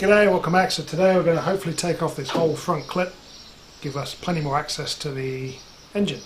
G'day, welcome back. So today we're going to hopefully take off this whole front clip, give us plenty more access to the engine.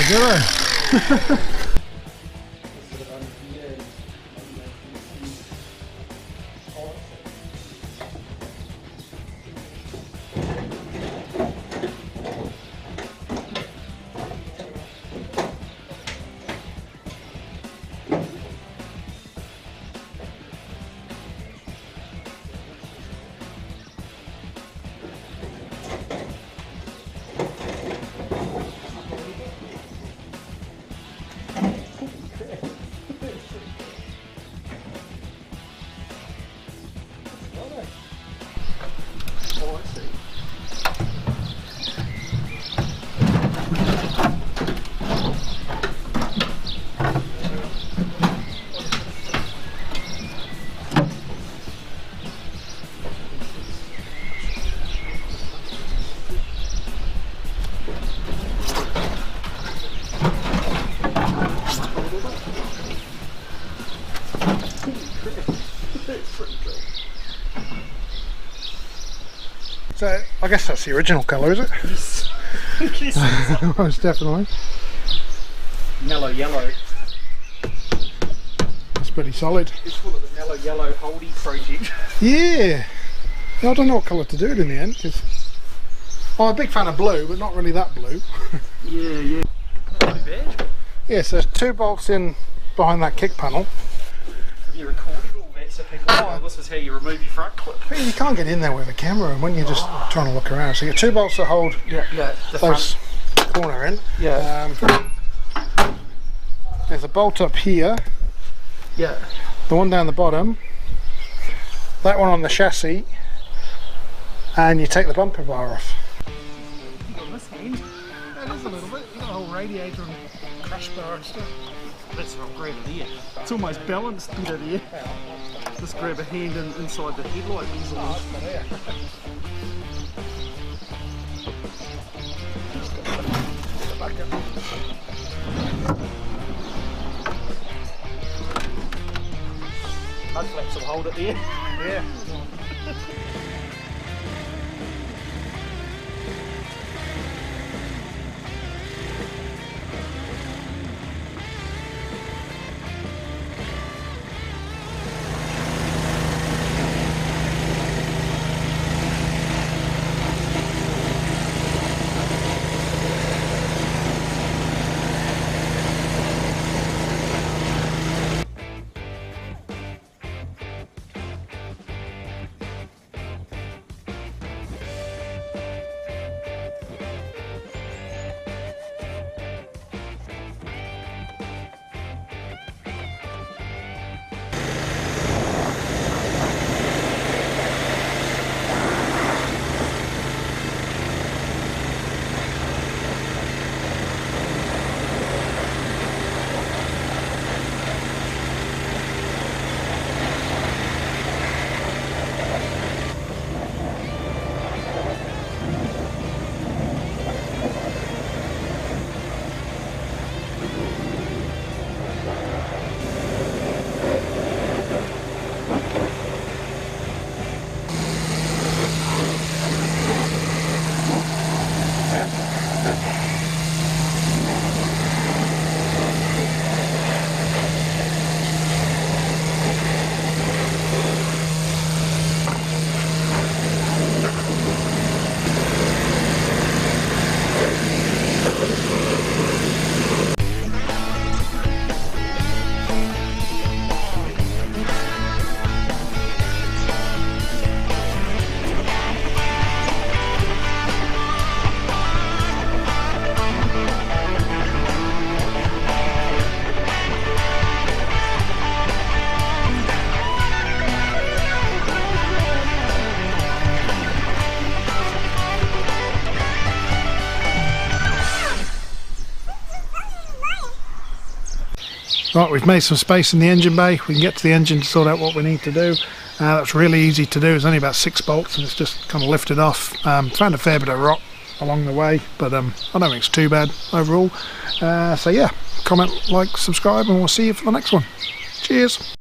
Good. So I guess that's the original colour, is it? Yes. Most definitely. Mellow yellow. That's pretty solid. It's full of the mellow yellow Holden project. Yeah. I don't know what colour to do it in the end, because I'm a big fan of blue, but not really that blue. Yeah. Not too bad. Yeah, so there's 2 bolts in behind that kick panel. Have you recorded all that so people know this is how you remove your front clip? But you can't get in there with a camera and when you're just trying to look around. So you get 2 bolts to hold the those corner in. Yeah. There's a bolt up here. Yeah. The one down the bottom. That one on the chassis. And you take the bumper bar off. On this hand, that is a little bit. You got a whole radiator and crash bar and stuff. That's what I'll grab it there. It's almost balanced better there. Just grab a hand inside the headlight easily. Mud flaps will hold it there. Yeah. Right, we've made some space in the engine bay. We can get to the engine to sort out what we need to do. That's really easy to do. It's only about 6 bolts and it's just kind of lifted off. Found a fair bit of rock along the way, but I don't think it's too bad overall. So yeah, comment, like, subscribe, and we'll see you for the next one. Cheers.